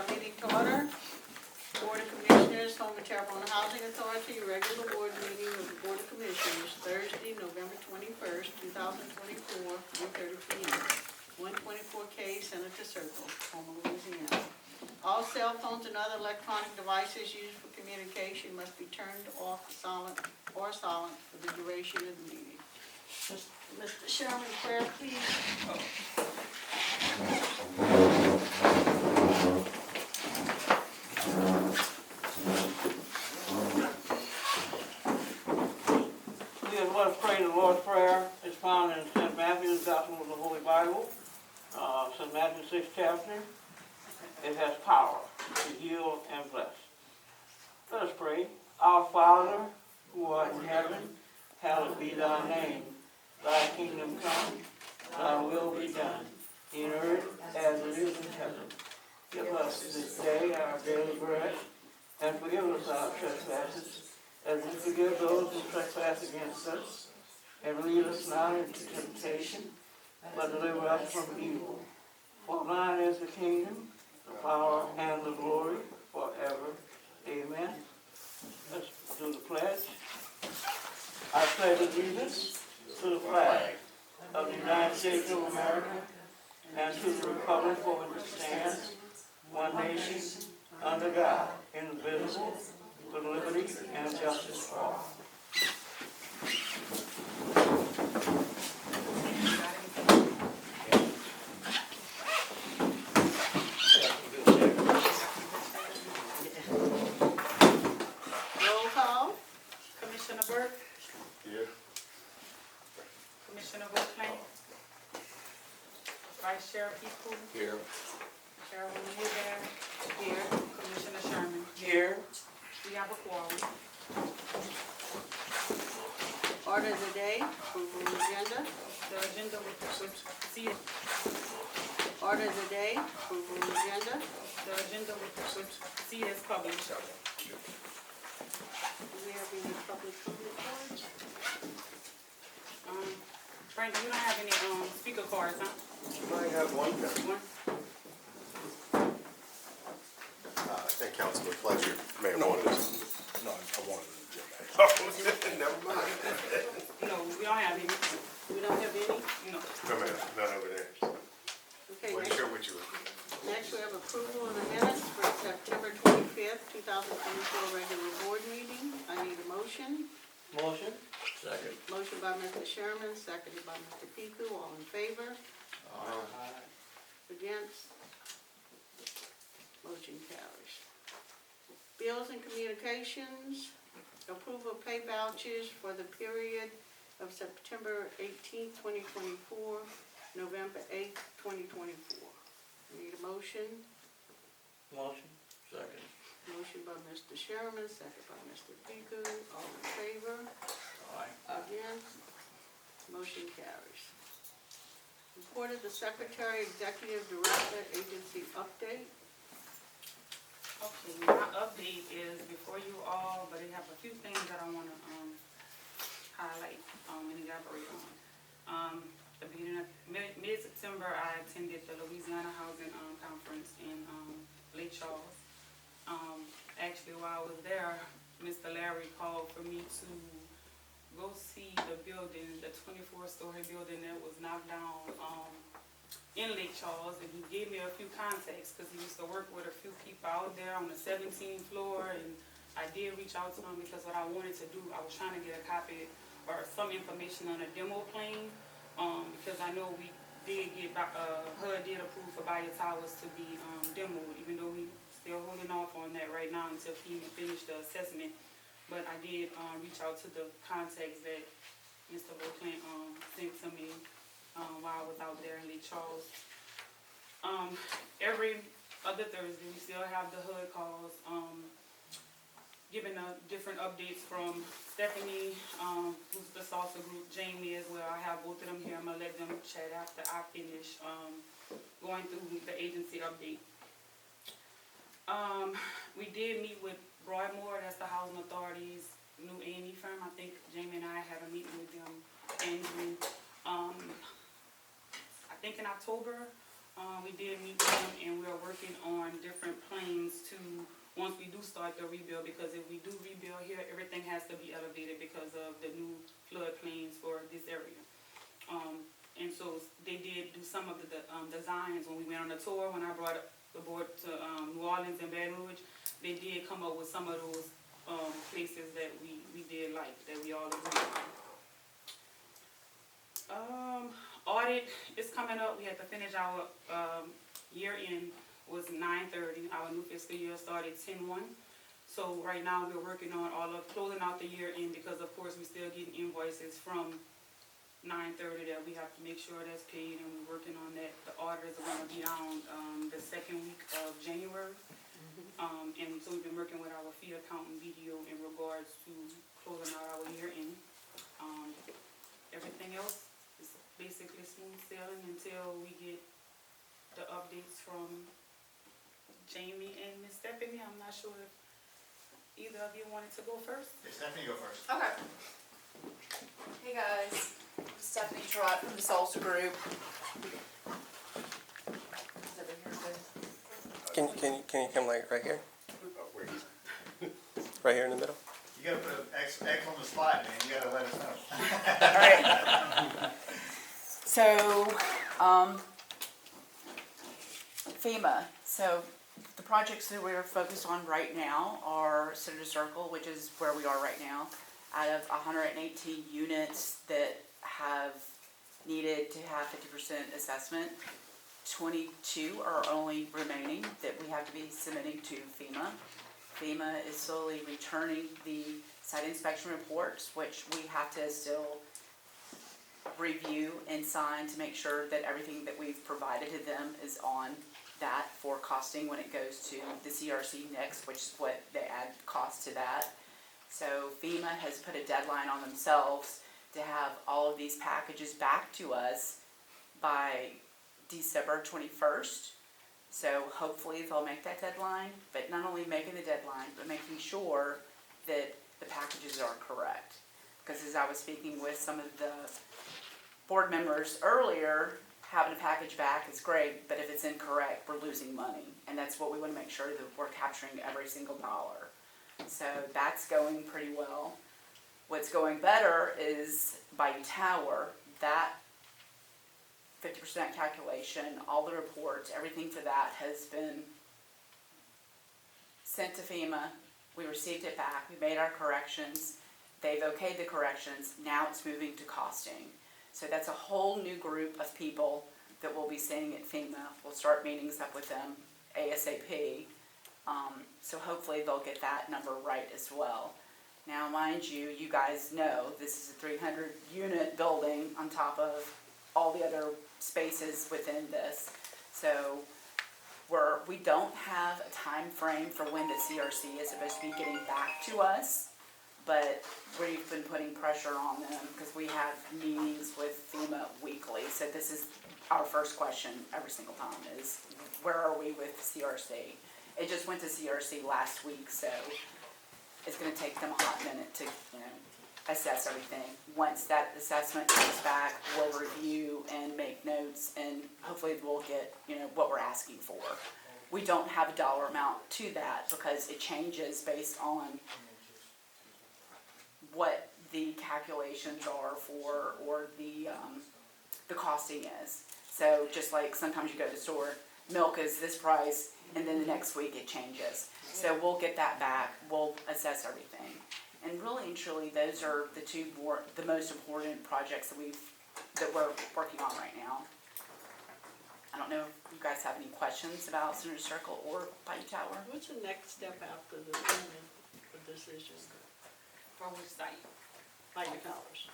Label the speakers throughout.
Speaker 1: Meeting to order. Board of Commissioners, Home and Terrebonne Housing Authority, regular board meeting of the Board of Commissioners, Thursday, November 21st, 2024, 3:30 p.m. 124K Senator Circle, Houma, Louisiana. All cell phones and other electronic devices used for communication must be turned off silent for the duration of the meeting. Mr. Sherman, prayer, please.
Speaker 2: Let us pray the Lord's Prayer. It's found in St. Matthew's Gospel of the Holy Bible, St. Matthew 6th chapter. It has power to heal and bless. Let us pray. Our Father, who art in heaven, hallowed be thy name. Thy kingdom come, thy will be done, in earth as it is in heaven. Give us this day our daily bread, and forgive us our trespasses, as we forgive those who trespass against us. And lead us not into temptation, but deliver us from evil. For thine is the kingdom, the power, and the glory, forever. Amen. Let's do the pledge. I pledge allegiance to the flag of the United States of America and to the republic for which it stands, one nation, under God, indivisible, with liberty and justice for all.
Speaker 1: Roll call. Commissioner Burke.
Speaker 3: Here.
Speaker 1: Commissioner Whitman. Vice Chair People.
Speaker 3: Here.
Speaker 1: Chairwoman Woodbury. Here. Commissioner Sherman.
Speaker 2: Here.
Speaker 1: We have a quorum. Order of the day, approval of agenda. The agenda which see it. Order of the day, approval of agenda. The agenda which see as published. Do we have any public comment cards? Brandon, you don't have any speaker cards, huh?
Speaker 3: I have one.
Speaker 1: One?
Speaker 3: Thank Councilman Fletcher. May have wanted this. No, I wanted it, Jim. Oh, never mind.
Speaker 1: No, we don't have any. We don't have any? No.
Speaker 3: No, ma'am, none over there.
Speaker 1: Okay,
Speaker 3: Wasn't
Speaker 1: next,
Speaker 3: sure what you were.
Speaker 1: next we have approval of the minutes for September 25th, 2024 regular board meeting. I need a motion.
Speaker 2: Motion.
Speaker 3: Second.
Speaker 1: Motion by Mr. Sherman, seconded by Mr. Piku. All in favor? Against? Motion carries. Bills and communications. Approval of pay vouchers for the period of September 18th, 2024, November 8th, 2024. Need a motion.
Speaker 2: Motion. Second.
Speaker 1: Motion by Mr. Sherman, second by Mr. Piku. All in favor? Against? Motion carries. Report of the Secretary, Executive Director, Agency Update.
Speaker 4: Okay, my update is before you all, but I have a few things that I want to highlight and elaborate on. The beginning of mid-September, I attended the Louisiana Housing Conference in Lake Charles. Actually, while I was there, Mr. Larry called for me to go see the building, the 24-story building that was knocked down in Lake Charles, and he gave me a few contacts because he used to work with a few people out there on the 17th floor, and I did reach out to him because what I wanted to do, I was trying to get a copy or some information on a demo plane, because I know we did get, HUD did approve for Bayou Towers to be demoed, even though we still holding off on that right now until he finished the assessment. But I did reach out to the contacts that Mr. Beauclair sent to me while I was out there in Lake Charles. Every other Thursday, we still have the HUD calls, giving different updates from Stephanie, who's the salsa group, Jamie as well. I have both of them here. I'm going to let them chat after I finish going through the agency update. We did meet with Broadmoor, that's the Housing Authority's new A&E firm. I think Jamie and I had a meeting with them annually. I think in October, we did meet with them, and we are working on different plans start the rebuild, because if we do rebuild here, everything has to be elevated because of the new floodplains for this area. And so they did do some of the designs when we went on the tour, when I brought the board to New Orleans and Baton Rouge. They did come up with some of those places that we did like, that we all agreed on. Audit is coming up. We had to finish our year end was 9/30. Our new fiscal year started 10/1. So right now we're working on all of closing out the year end, because of course we're still getting invoices from 9/30 that we have to make sure that's paid, and we're working on that. The auditors are gonna be on the second week of January. And so we've been working with our fee accountant BDO in regards to closing out our year end. Everything else is basically smooth sailing until we get the updates from Jamie and Miss Stephanie. I'm not sure if either of you wanted to go first.
Speaker 5: Okay, Stephanie, go first.
Speaker 6: Okay. Hey guys, Stephanie Trott from the Salsa Group. Is over here good?
Speaker 7: Can you come like right here?
Speaker 3: Where he's
Speaker 7: Right here in the middle?
Speaker 5: You gotta put an X on the spot, man, you gotta let us know.
Speaker 6: Alright. So, FEMA. So, the projects that we're focused on right now are Senator Circle, which is where we are right now. Out of 118 units that have needed to have 50% assessment, 22 are only remaining that we have to be submitting to FEMA. FEMA is slowly returning the site inspection reports, which we have to still review and sign to make sure that everything that we've provided to them is on that for costing when it goes to the CRC next, which is what they add cost to that. So FEMA has put a deadline on themselves to have all of these packages back to us by December 21st. So hopefully they'll make that deadline, but not only making the deadline, but making sure that the packages are correct. Because as I was speaking with some of the board members earlier, having a package back is great, but if it's incorrect, we're losing money. And that's what we want to make sure that we're capturing every single dollar. So that's going pretty well. What's going better is Bayou Tower, that 50% calculation, all the reports, everything for that has been sent to FEMA. We received it back, we made our corrections, they've okayed the corrections, now it's moving to costing. So that's a whole new group of people that we'll be seeing at FEMA. We'll start meetings up with them ASAP. So hopefully they'll get that number right as well. Now mind you, you guys know this is a 300 unit building on top of all the other spaces within this. So we don't have a time frame for when the CRC is supposed to be getting back to us, but we've been putting pressure on them because we have meetings with FEMA weekly. So this is our first question every single time is, where are we with CRC? It just went to CRC last week, so it's gonna take them a hot minute to, assess everything. Once that assessment comes back, we'll review and make notes, and hopefully we'll get, what we're asking for. We don't have a dollar amount to that because it changes based on what the calculations are for, or the costing is. So just like sometimes you go to the store, milk is this price, and then the next week it changes. So we'll get that back, we'll assess everything. And really and truly, those are the most important projects that we're working on right now. I don't know if you guys have any questions about Senator Circle or Bayou Tower.
Speaker 1: What's the next step after the payment for decision
Speaker 4: For which site?
Speaker 1: by your towers?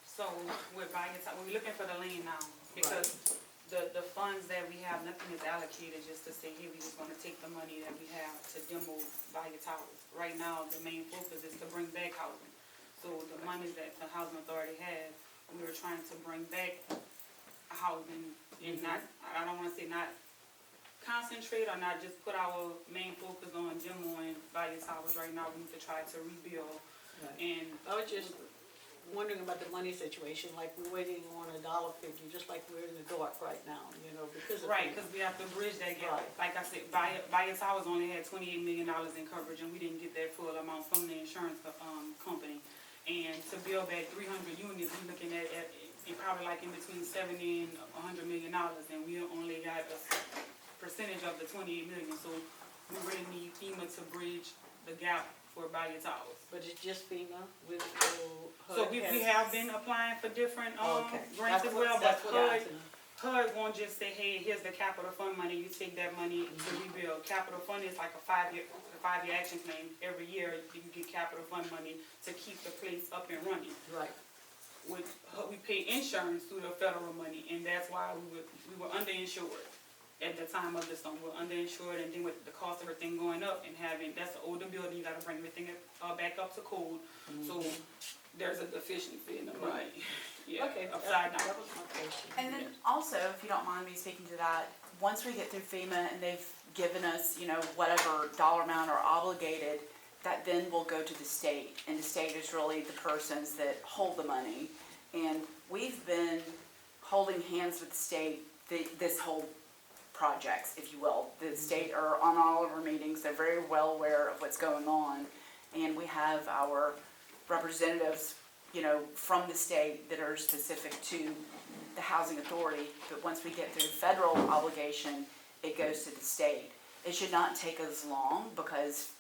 Speaker 4: So we're we're looking for the lien now, because the funds that we have, nothing is allocated just to say, hey, we just wanna take the money that we have to demo Bayou Towers. Right now, the main focus is to bring back housing. So the money that the housing authority had, we were trying to bring back housing, and not, I don't wanna say not concentrate or not just put our main focus on demoing Bayou Towers. Right now, we need to try to rebuild.
Speaker 1: Right.
Speaker 4: And
Speaker 1: I was just wondering about the money situation, like we're waiting on a dollar figure, just like we're in the dark right now, you know, because of.
Speaker 4: Right, because we have to bridge that gap.
Speaker 1: Right.
Speaker 4: Like I said, Bias Towers only had $28 million in coverage, and we didn't get that full amount from the insurance company. And to build that 300 units, we're looking at probably like in between 70 and $100 million, and we only got a percentage of the 28 million. So we really need FEMA to bridge the gap for Bias Towers.
Speaker 1: But it's just FEMA with.
Speaker 4: So we have been applying for different
Speaker 1: Okay.
Speaker 4: grants
Speaker 1: That's
Speaker 4: as
Speaker 1: what-
Speaker 4: well, but
Speaker 1: that's what I asked him.
Speaker 4: HUD won't just say, hey, here's the capital fund money, you take that money to rebuild. Capital fund is like a five-year action plan. Every year, you get capital fund money to keep the place up and running.
Speaker 1: Right.
Speaker 4: We pay insurance through the federal money, and that's why we were underinsured at the time of the storm. We're underinsured, and then with the cost of everything going up and that's an older building, you gotta bring everything back up to code. So there's a deficiency in the money.
Speaker 1: Right.
Speaker 4: Yeah,
Speaker 1: Okay,
Speaker 4: upside down.
Speaker 1: that was my question.
Speaker 6: And then also, if you don't mind me speaking to that, once we get through FEMA and they've given us, you know, whatever dollar amount are obligated, that then will go to the state. And the state is really the persons that hold the money. And we've been holding hands with the state, this whole projects, if you will. The state are on all of our meetings, they're very well aware of what's going on. And we have our representatives, you know, from the state that are specific to the housing authority. But once we get through the federal obligation, it goes to the state. It should not take as long because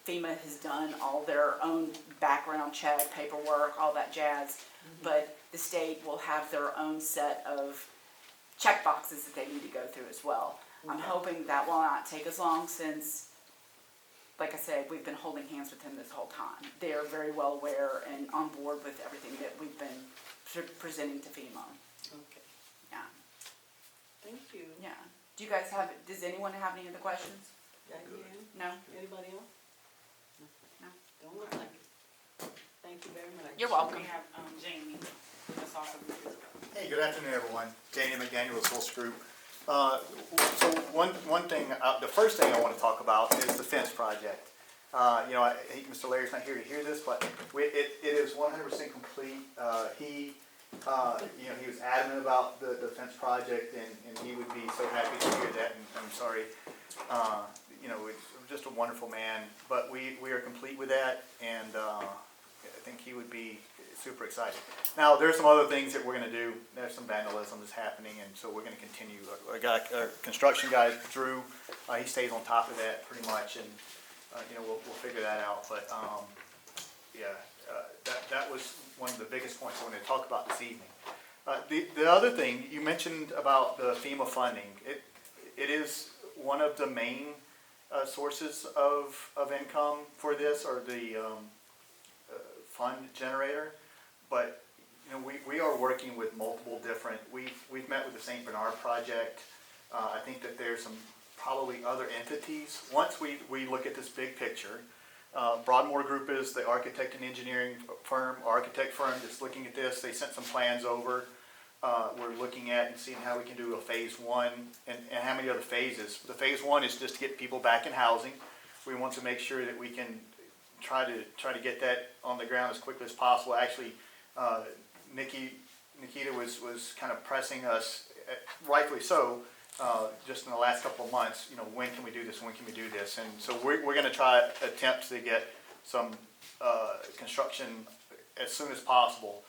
Speaker 6: FEMA has done all their own background check, paperwork, all that jazz. But the state will have their own set of check boxes that they need to go through as well. I'm hoping that will not take as long since, like I said, we've been holding hands with them this whole time. They're very well aware and on board with everything that we've been presenting to FEMA.
Speaker 1: Okay,
Speaker 6: Yeah,
Speaker 1: thank you.
Speaker 6: yeah. Does anyone have any other questions?
Speaker 1: Got you, Ann?
Speaker 6: No?
Speaker 1: Anybody else?
Speaker 6: No.
Speaker 1: Don't look like it. Thank you very much.
Speaker 6: You're welcome.
Speaker 4: We have Jamie, that's also with us.
Speaker 5: Hey, good afternoon, everyone. Jamie McDaniel with Pulse Group. So one thing, the first thing I want to talk about is the fence project. You know, I think Mr. Larry's not here to hear this, but it is 100% complete. He was adamant about the fence project, and he would be so happy to hear that. And I'm sorry, you know, it's just a wonderful man. But we are complete with that, and I think he would be super excited. Now, there's some other things that we're going to do. There's some vandalism that's happening, and so we're going to continue. Our construction guy, Drew, he stays on top of that pretty much, and you know, we'll figure that out. But that was one of the biggest points I wanted to talk about this evening. The other thing you mentioned about the FEMA funding, it is one of the main sources of income for this, or the fund generator. But you know, we are working with multiple different. We've met with the St. Bernard project. I think that there's some probably other entities. Once we look at this big picture, Broadmoor Group is the architect and engineering firm, architect firm that's looking at this. They sent some plans over. We're looking at and seeing how we can do a phase one and how many other phases. The phase one is just to get people back in housing. We want to make sure that we can try to get that on the ground as quickly as possible. Actually, Nikita was kind of pressing us, rightfully so, just in the last couple of months, you know, when can we do this, when can we do this? And so we're going to try attempt to get some construction as soon as possible.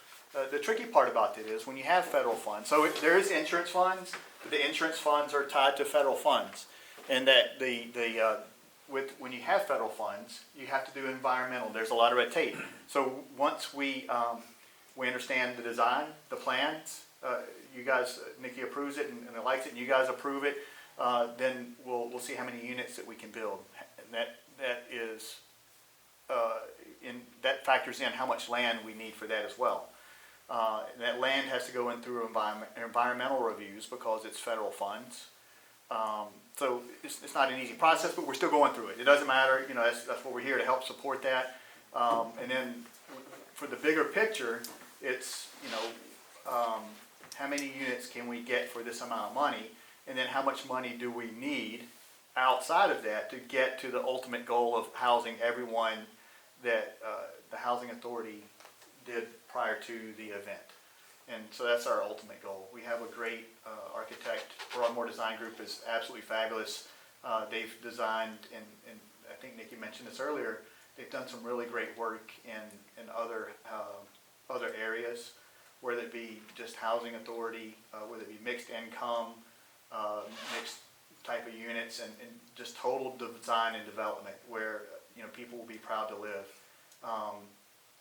Speaker 5: The tricky part about it is when you have federal funds, so there is insurance funds, but the insurance funds are tied to federal funds. And that when you have federal funds, you have to do environmental. There's a lot of red tape. So once we understand the design, the plans, you guys, Nikki approves it and likes it, and you guys approve it, then we'll see how many units that we can build. And that factors in how much land we need for that as well. That land has to go in through environmental reviews because it's federal funds. So it's not an easy process, but we're still going through it. It doesn't matter, you know, that's what we're here to help support that. And then for the bigger picture, it's, you know, how many units can we get for this amount of money? And then how much money do we need outside of that to get to the ultimate goal of housing everyone that the housing authority did prior to the event. And so that's our ultimate goal. We have a great architect. Broadmoor Design Group is absolutely fabulous. They've designed, and I think Nikki mentioned this earlier, they've done some really great work in other areas, whether it be just housing authority, whether it be mixed income, mixed type of units, and just total design and development where, you know, people will be proud to live.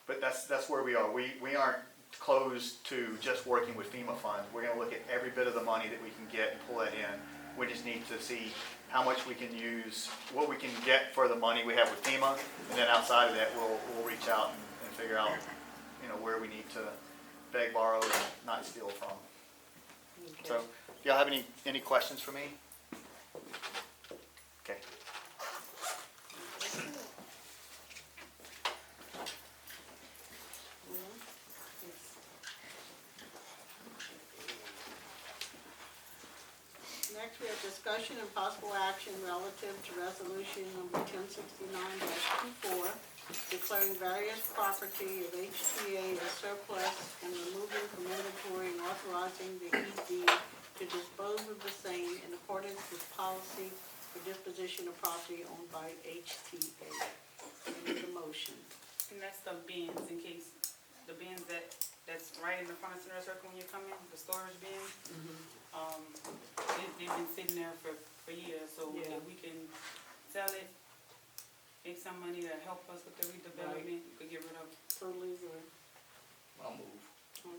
Speaker 5: But that's where we are. We aren't closed to just working with FEMA funds. We're going to look at every bit of the money that we can get and pull that in. We just need to see how much we can use, what we can get for the money we have with FEMA, and then outside of that, we'll reach out and figure out, you know, where we need to beg, borrow, and not steal from.
Speaker 1: Okay.
Speaker 5: So, do y'all have any questions for me? Okay.
Speaker 1: Next, we have discussion and possible action relative to resolution number 1069-24, declaring various property of HTHA as surplus and removing from inventory and authorizing the ED to dispose of the same in accordance with policy for disposition of property owned by HTHA. I need a motion.
Speaker 4: And that's the bins, in case, the bins that's right in the front of Center Circle when you come in, the storage bins. They've been sitting there for years, so
Speaker 1: Yeah.
Speaker 4: if we can sell it, make some money to help us with the redevelopment, we could get rid of it.
Speaker 1: Totally agree.
Speaker 8: I'll move.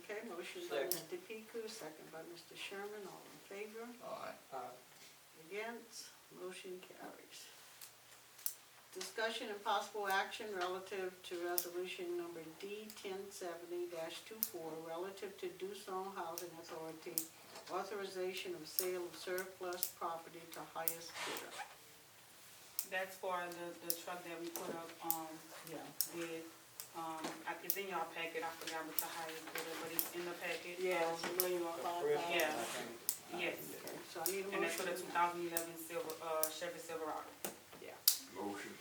Speaker 1: Okay, motion by
Speaker 8: Second.
Speaker 1: Mr. Piku, second by Mr. Sherman, all in favor?
Speaker 8: Aye.
Speaker 1: Against, motion carries. Discussion and possible action relative to resolution number D 1070-24, relative to Dusong Housing Authority, authorization of sale of surplus property to highest bidder.
Speaker 4: That's for the truck that we put up,
Speaker 1: Yeah.
Speaker 4: with, it's in y'all packet, I forgot what the highest bidder, but it's in the packet.
Speaker 1: Yeah, it's $1,005,000.
Speaker 4: Yeah. Yes,
Speaker 1: Okay, so I need a
Speaker 4: and that's for the
Speaker 1: motion.
Speaker 4: 2011 Chevy Silverado.
Speaker 1: Yeah.
Speaker 8: Motion.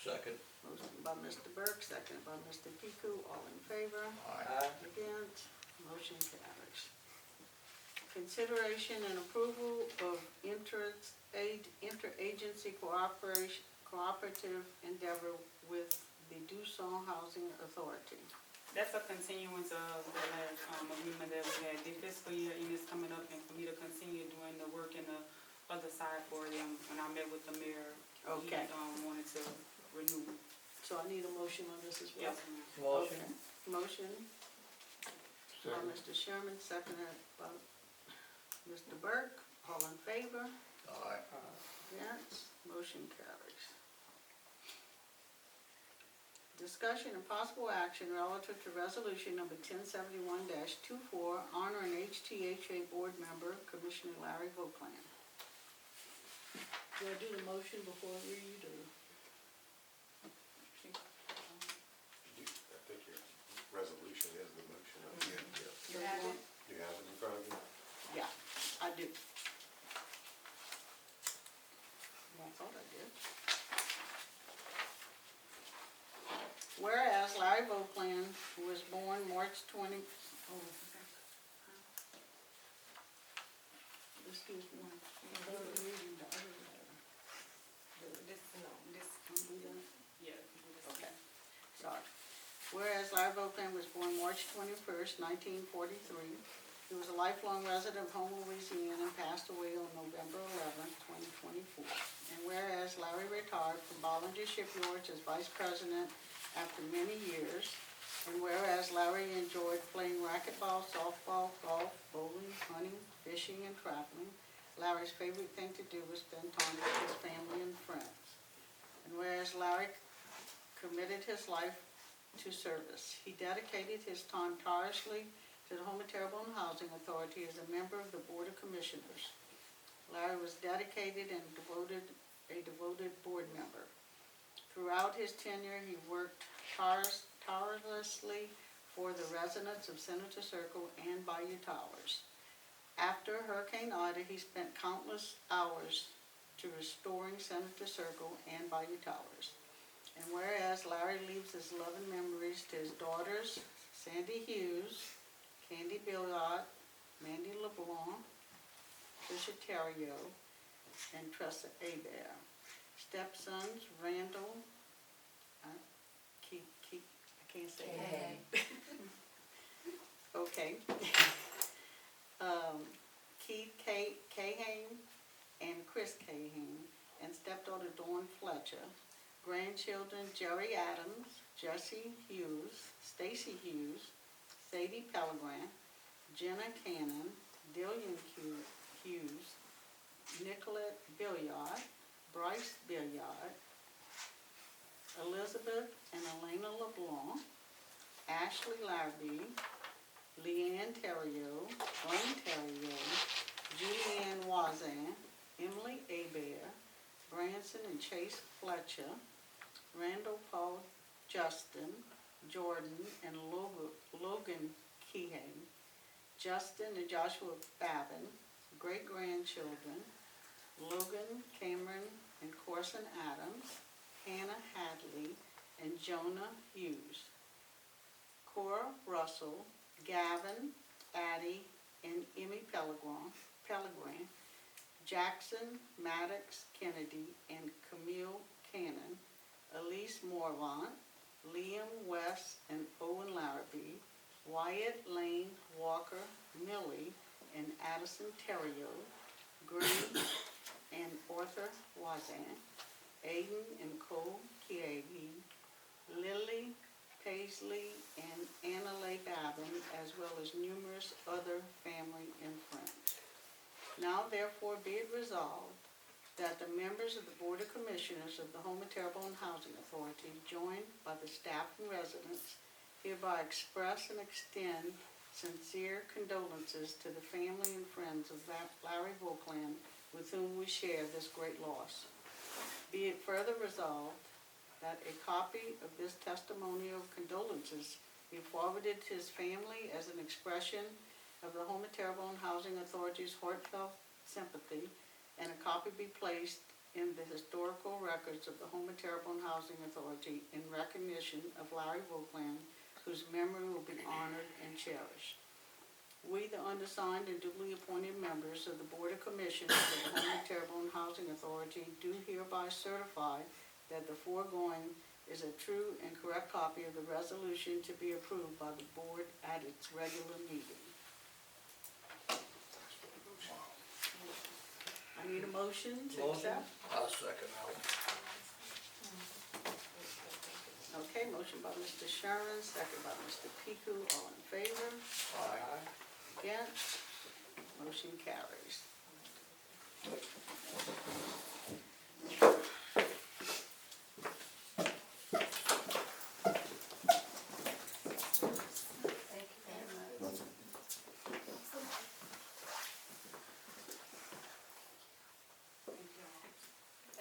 Speaker 8: Second.
Speaker 1: Motion by Mr. Burke, second by Mr. Piku, all in favor?
Speaker 8: Aye.
Speaker 1: Against, motion carries. Consideration and approval of interagency cooperative endeavor with the Dusong Housing Authority.
Speaker 4: That's a continuance of the last, agreement that we had. The fiscal year is coming up, and for me to continue doing the work in the other side for them, when I met with the mayor,
Speaker 1: Okay.
Speaker 4: he, wanted to renew.
Speaker 1: So I need a motion on this as well.
Speaker 4: Yes, ma'am.
Speaker 8: Motion.
Speaker 1: Okay. Motion by Mr. Sherman, seconded by Mr. Burke, all in favor?
Speaker 8: Aye.
Speaker 1: Against, motion carries. Discussion and possible action relative to resolution number 1071-24, honoring HTHA board member, Commissioner Larry Vogtland. Do I do the motion before I read, or?
Speaker 3: I think your resolution is the motion.
Speaker 1: You have it?
Speaker 3: You have it in front of you?
Speaker 1: Yeah, I do. Well, I thought I did. Whereas Larry Vogtland, who was born March 20, excuse me, I'm reading the other letter. Do that?
Speaker 4: Yeah.
Speaker 1: Okay, sorry. Whereas Larry Vogtland was born March 21st, 1943, he was a lifelong resident of Houma, Louisiana, and passed away on November 11th, 2024. And whereas Larry retired from Bollinger Shipyards as vice president after many years, and whereas Larry enjoyed playing racquetball, softball, golf, bowling, hunting, fishing, and traveling, Larry's favorite thing to do was spend time with his family and friends. And whereas Larry committed his life to service, he dedicated his time tirelessly to the Houma Terrebonne Housing Authority as a member of the Board of Commissioners. Larry was dedicated and a devoted board member. Throughout his tenure, he worked tirelessly for the residents of Senator Circle and Bayou Towers. After Hurricane Ida, he spent countless hours to restoring Senator Circle and Bayou Towers. And whereas Larry leaves his loving memories to his daughters, Sandy Hughes, Candy Billiard, Mandy LeBlanc, Tricia Terrio, and Tressa Abear. Stepsons, Randall, I can't say that. Okay. Keith Cahan and Chris Cahan, and stepdaughter Dawn Fletcher. Grandchildren Jerry Adams, Jesse Hughes, Stacy Hughes, Sadie Pellegrin, Jenna Cannon, Dillian Hughes, Nicolette Billiard, Bryce Billiard, Elizabeth and Elena LeBlanc, Ashley Larrabee, Leanne Terrio, Blaine Terrio, Julianne Wazan, Emily Abear, Branson and Chase Fletcher, Randall Paul Justin, Jordan and Logan Keehan, Justin and Joshua Babin, great-grandchildren, Logan, Cameron, and Corson Adams, Hannah Hadley, and Jonah Hughes. Cora Russell, Gavin, Addie, and Emmy Pellegrin, Jackson, Maddox Kennedy, and Camille Cannon, Elise Morvant, Liam West and Owen Larrabee, Wyatt Lane Walker Millie, and Addison Terrio, Green and Arthur Wazan, Aiden and Cole Kiagi, Lily Paisley and Anna Leigh Babin, as well as numerous other family and friends. Now therefore be it resolved that the members of the Board of Commissioners of the Home of Terrebonne Housing Authority, joined by the staff and residents, hereby express and extend sincere condolences to the family and friends of Larry Volkland, with whom we share this great loss. Be it further resolved that a copy of this testimonial of condolences be forwarded to his family as an expression of the Home of Terrebonne Housing Authority's heartfelt sympathy, and a copy be placed in the historical records of the Home of Terrebonne Housing Authority in recognition of Larry Volkland, whose memory will be honored and cherished. We, the undersigned and duly appointed members of the Board of Commissioners of the Home of Terrebonne Housing Authority, do hereby certify that the foregoing is a true and correct copy of the resolution to be approved by the Board at its regular meeting. I need a motion to accept.
Speaker 8: I'll second that.
Speaker 1: Okay, motion by Mr. Sherman, second by Mr. Piku, all in favor?
Speaker 8: Aye.
Speaker 1: Against? Motion carries.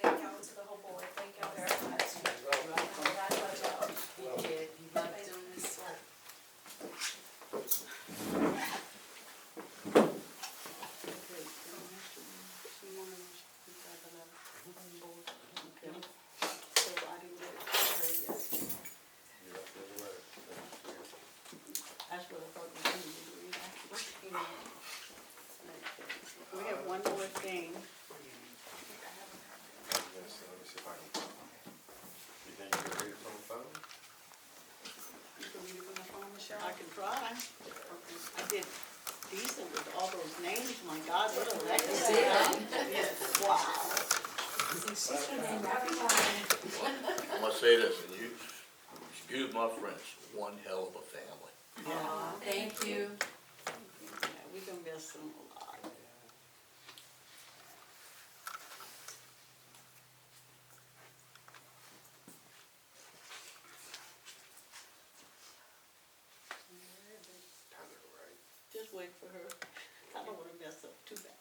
Speaker 9: Thank y'all to the whole board, thank y'all very much. God bless y'all. You did, you love doing this work.
Speaker 1: Okay. So I didn't get it to her yet. That's what I thought we needed to read actually. Okay. We have one more thing.
Speaker 3: Yes, let me see if I can. You think you can read it from the phone?
Speaker 1: You can read it from the phone, Michelle? I can try. I did decent with all those names, my God, what a record. Yes, wow.
Speaker 8: I'm gonna say this, and you, excuse my French, one hell of a family.
Speaker 9: Aw, thank you.
Speaker 1: Yeah, we can miss them a lot.
Speaker 3: Time to go right.
Speaker 1: Just wait for her. I don't want to mess up too bad.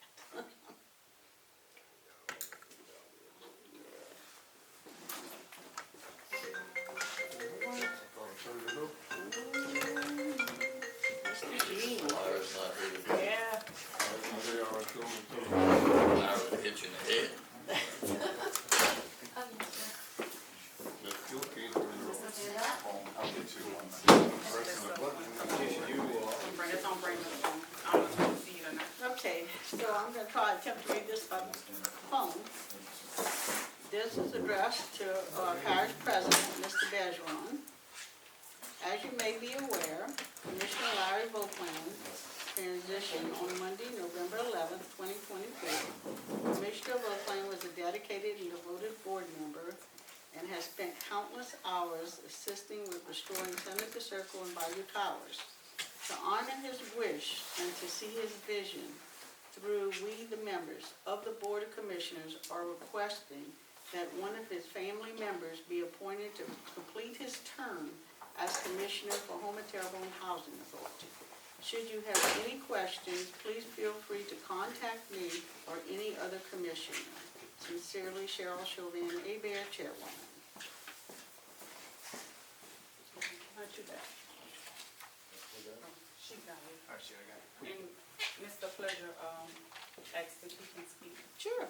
Speaker 1: Mr. G.
Speaker 8: Lyra's not here today.
Speaker 1: Yeah.
Speaker 8: Lyra hit you in the head.
Speaker 3: I'll get you one. Pressing the button.
Speaker 4: bring it along. I don't know if you can see it or not.
Speaker 1: Okay, so I'm gonna try to attempt to read this by phone. This is addressed to our parish president, Mr. Bergeron. As you may be aware, Commissioner Larry Vogtland transitioned on Monday, November 11th, 2024. Commissioner Vogtland was a dedicated and devoted board member and has spent countless hours assisting with restoring Senator Circle and Bayou Towers. To honor his wish and to see his vision through, we, the members of the Board of Commissioners, are requesting that one of his family members be appointed to complete his term as Commissioner for Home and Terrebonne Housing Authority. Should you have any questions, please feel free to contact me or any other commissioner. Sincerely, Cheryl Chauvin, Hebert, Chairwoman. Not too bad.
Speaker 4: She got it. And Mr. Pleasure, asked if he can speak.
Speaker 1: Sure.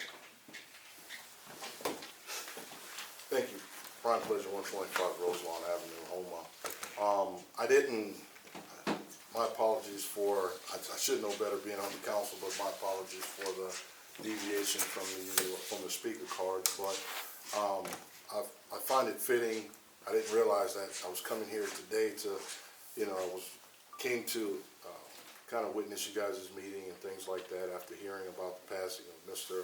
Speaker 3: Thank you. Brian Pleasure, 125 Roselawn Avenue, Homa. My apologies for, I should know better being on the council, but my apologies for the deviation from the speaker cards, but I find it fitting. I didn't realize that I was coming here today to, came to kind of witness you guys' meeting and things like that after hearing about the passing of Mr.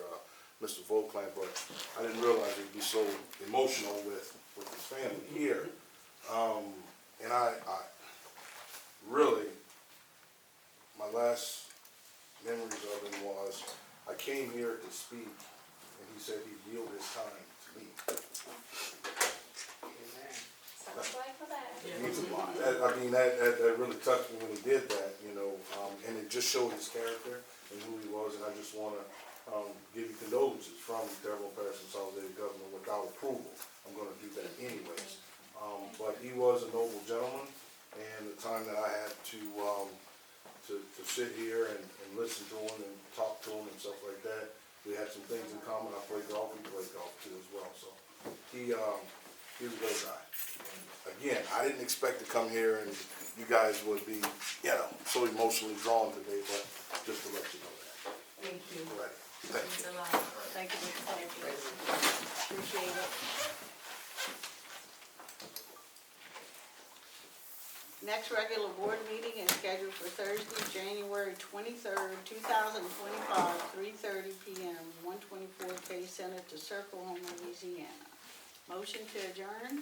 Speaker 3: Vogtland, but I didn't realize it'd be so emotional with his family here. And I really, my last memories of him was, I came here to speak, and he said he'd yield his time to me.
Speaker 9: Sounds like for that.
Speaker 3: That really touched me when he did that, and it just showed his character and who he was, and I just want to give you condolences from the Terrebonne Parish Consolidated Government without approval. I'm going to do that anyways. But he was a noble gentleman, and the time that I had to sit here and listen to him and talk to him and stuff like that, we had some things in common. I played golf, he played golf too as well. So he was a great guy. Again, I didn't expect to come here and you guys would be, so emotionally drawn today, but just to let you know that.
Speaker 9: Thank you.
Speaker 3: All right. Thank you.
Speaker 9: Means a lot.
Speaker 1: Thank you, Mr. President. Appreciate it. Next regular board meeting is scheduled for Thursday, January 23rd, 2025, 3:30 p.m., 124K Senator Circle, Home, Louisiana. Motion to adjourn?